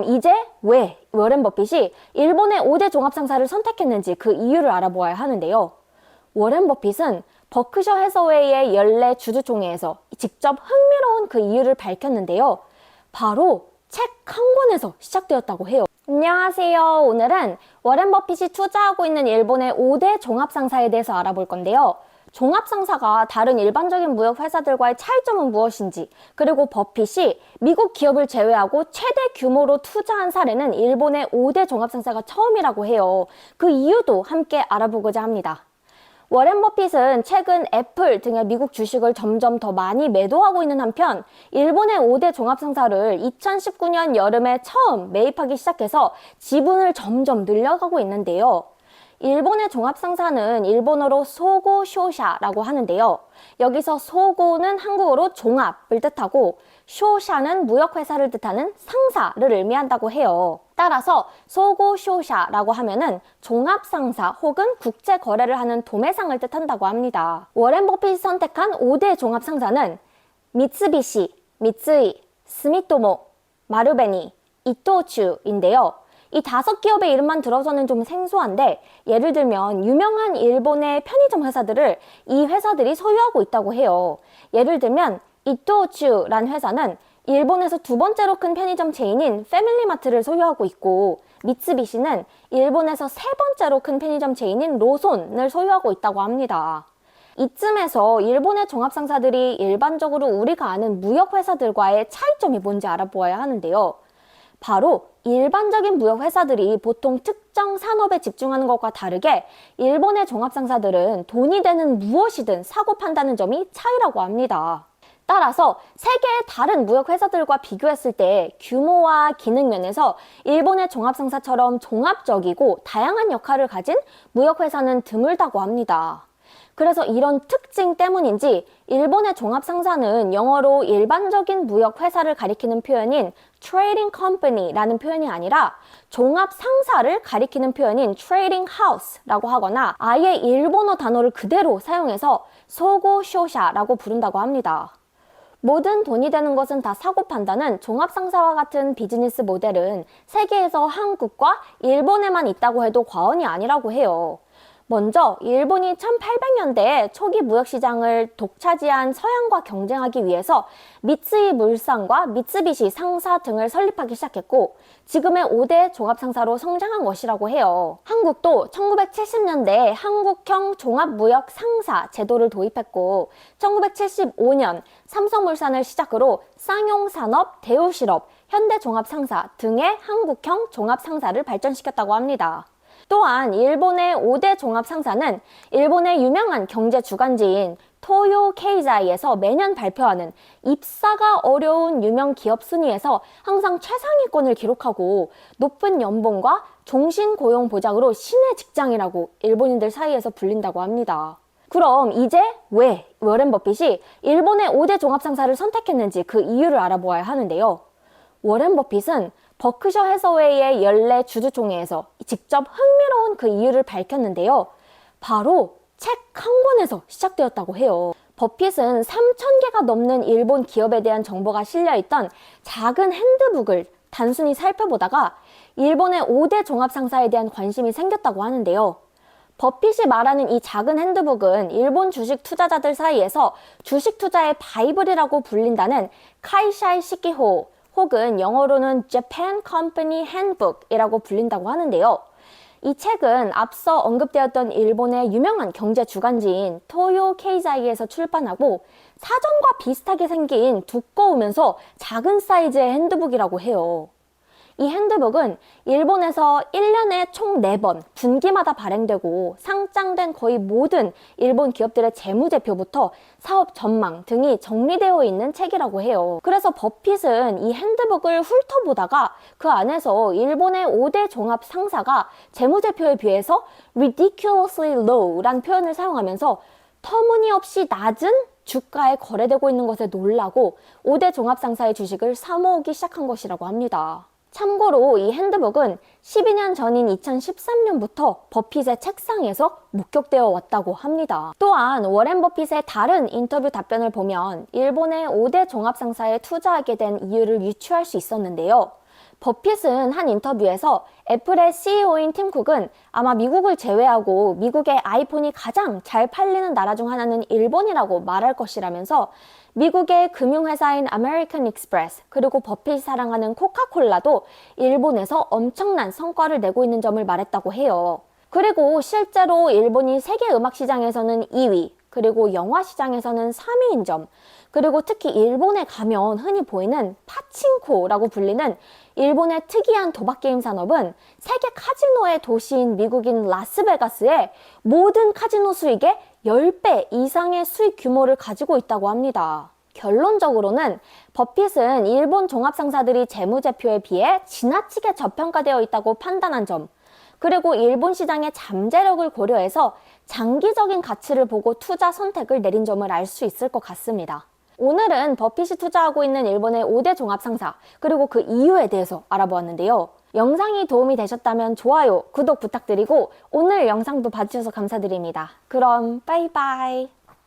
그럼 이제 왜 워렌 버핏이 일본의 5대 종합상사를 선택했는지 그 이유를 알아보아야 하는데요. 워렌 버핏은 버크셔 해서웨이의 연례 주주총회에서 직접 흥미로운 그 이유를 밝혔는데요. 바로 책 한 권에서 시작되었다고 해요. 안녕하세요. 오늘은 워렌 버핏이 투자하고 있는 일본의 5대 종합상사에 대해서 알아볼 건데요. 종합상사가 다른 일반적인 무역회사들과의 차이점은 무엇인지, 그리고 버핏이 미국 기업을 제외하고 최대 규모로 투자한 사례는 일본의 5대 종합상사가 처음이라고 해요. 그 이유도 함께 알아보고자 합니다. 워렌 버핏은 최근 애플 등의 미국 주식을 점점 더 많이 매도하고 있는 한편 일본의 5대 종합상사를 2019년 여름에 처음 매입하기 시작해서 지분을 점점 늘려가고 있는데요. 일본의 종합상사는 일본어로 소고 쇼샤라고 하는데요. 여기서 소고는 한국어로 종합을 뜻하고 쇼샤는 무역회사를 뜻하는 상사를 의미한다고 해요. 따라서 소고 쇼샤라고 하면은 종합상사 혹은 국제거래를 하는 도매상을 뜻한다고 합니다. 워렌 버핏이 선택한 5대 종합상사는 미쓰비시, 미쓰이, 스미토모, 마루베니, 이토추인데요. 이 5기업의 이름만 들어서는 좀 생소한데 예를 들면 유명한 일본의 편의점 회사들을 이 회사들이 소유하고 있다고 해요. 예를 들면 이토추란 회사는 일본에서 두 번째로 큰 편의점 체인인 패밀리마트를 소유하고 있고 미쓰비시는 일본에서 세 번째로 큰 편의점 체인인 로손을 소유하고 있다고 합니다. 이쯤에서 일본의 종합상사들이 일반적으로 우리가 아는 무역회사들과의 차이점이 뭔지 알아보아야 하는데요. 바로 일반적인 무역회사들이 보통 특정 산업에 집중하는 것과 다르게 일본의 종합상사들은 돈이 되는 무엇이든 사고 판다는 점이 차이라고 합니다. 따라서 세계의 다른 무역회사들과 비교했을 때 규모와 기능 면에서 일본의 종합상사처럼 종합적이고 다양한 역할을 가진 무역회사는 드물다고 합니다. 그래서 이런 특징 때문인지 일본의 종합상사는 영어로 일반적인 무역회사를 가리키는 표현인 trading company라는 표현이 아니라 종합상사를 가리키는 표현인 trading house라고 하거나 아예 일본어 단어를 그대로 사용해서 소고쇼샤라고 부른다고 합니다. 모든 돈이 되는 것은 다 사고 판다는 종합상사와 같은 비즈니스 모델은 세계에서 한국과 일본에만 있다고 해도 과언이 아니라고 해요. 먼저 일본이 1800년대에 초기 무역시장을 독차지한 서양과 경쟁하기 위해서 미쓰이 물산과 미쓰비시 상사 등을 설립하기 시작했고 지금의 5대 종합상사로 성장한 것이라고 해요. 한국도 1970년대에 한국형 종합무역상사 제도를 도입했고 1975년 삼성물산을 시작으로 쌍용산업, 대우실업, 현대종합상사 등의 한국형 종합상사를 발전시켰다고 합니다. 또한 일본의 5대 종합상사는 일본의 유명한 경제 주간지인 토요 케이자이에서 매년 발표하는 입사가 어려운 유명 기업 순위에서 항상 최상위권을 기록하고 높은 연봉과 종신 고용 보장으로 신의 직장이라고 일본인들 사이에서 불린다고 합니다. 그럼 이제 왜 워렌 버핏이 일본의 5대 종합상사를 선택했는지 그 이유를 알아보아야 하는데요. 워렌 버핏은 버크셔 해서웨이의 연례 주주총회에서 직접 흥미로운 그 이유를 밝혔는데요. 바로 책 한 권에서 시작되었다고 해요. 버핏은 3,000개가 넘는 일본 기업에 대한 정보가 실려있던 작은 핸드북을 단순히 살펴보다가 일본의 5대 종합상사에 대한 관심이 생겼다고 하는데요. 버핏이 말하는 이 작은 핸드북은 일본 주식 투자자들 사이에서 주식 투자의 바이블이라고 불린다는 카이샤이 시키호 혹은 영어로는 Japan Company Handbook이라고 불린다고 하는데요. 이 책은 앞서 언급되었던 일본의 유명한 경제 주간지인 토요 케이자이에서 출판하고 사전과 비슷하게 생긴 두꺼우면서 작은 사이즈의 핸드북이라고 해요. 이 핸드북은 일본에서 1년에 총 4번 분기마다 발행되고 상장된 거의 모든 일본 기업들의 재무제표부터 사업 전망 등이 정리되어 있는 책이라고 해요. 그래서 버핏은 이 핸드북을 훑어보다가 그 안에서 일본의 5대 종합 상사가 재무제표에 비해서 ridiculously low란 표현을 사용하면서 터무니없이 낮은 주가에 거래되고 있는 것에 놀라고 5대 종합상사의 주식을 사모으기 시작한 것이라고 합니다. 참고로 이 핸드북은 12년 전인 2013년부터 버핏의 책상에서 목격되어 왔다고 합니다. 또한 워렌 버핏의 다른 인터뷰 답변을 보면 일본의 5대 종합상사에 투자하게 된 이유를 유추할 수 있었는데요. 버핏은 한 인터뷰에서 애플의 CEO인 팀 쿡은 아마 미국을 제외하고 미국의 아이폰이 가장 잘 팔리는 나라 중 하나는 일본이라고 말할 것이라면서 미국의 금융회사인 아메리칸 익스프레스 그리고 버핏이 사랑하는 코카콜라도 일본에서 엄청난 성과를 내고 있는 점을 말했다고 해요. 그리고 실제로 일본이 세계 음악 시장에서는 2위, 그리고 영화 시장에서는 3위인 점, 그리고 특히 일본에 가면 흔히 보이는 파친코라고 불리는 일본의 특이한 도박 게임 산업은 세계 카지노의 도시인 미국인 라스베가스의 모든 카지노 수익의 10배 이상의 수익 규모를 가지고 있다고 합니다. 결론적으로는 버핏은 일본 종합상사들이 재무제표에 비해 지나치게 저평가되어 있다고 판단한 점, 그리고 일본 시장의 잠재력을 고려해서 장기적인 가치를 보고 투자 선택을 내린 점을 알 수 있을 것 같습니다. 오늘은 버핏이 투자하고 있는 일본의 5대 종합상사, 그리고 그 이유에 대해서 알아보았는데요. 영상이 도움이 되셨다면 좋아요, 구독 부탁드리고 오늘 영상도 봐주셔서 감사드립니다. 그럼 빠이빠이.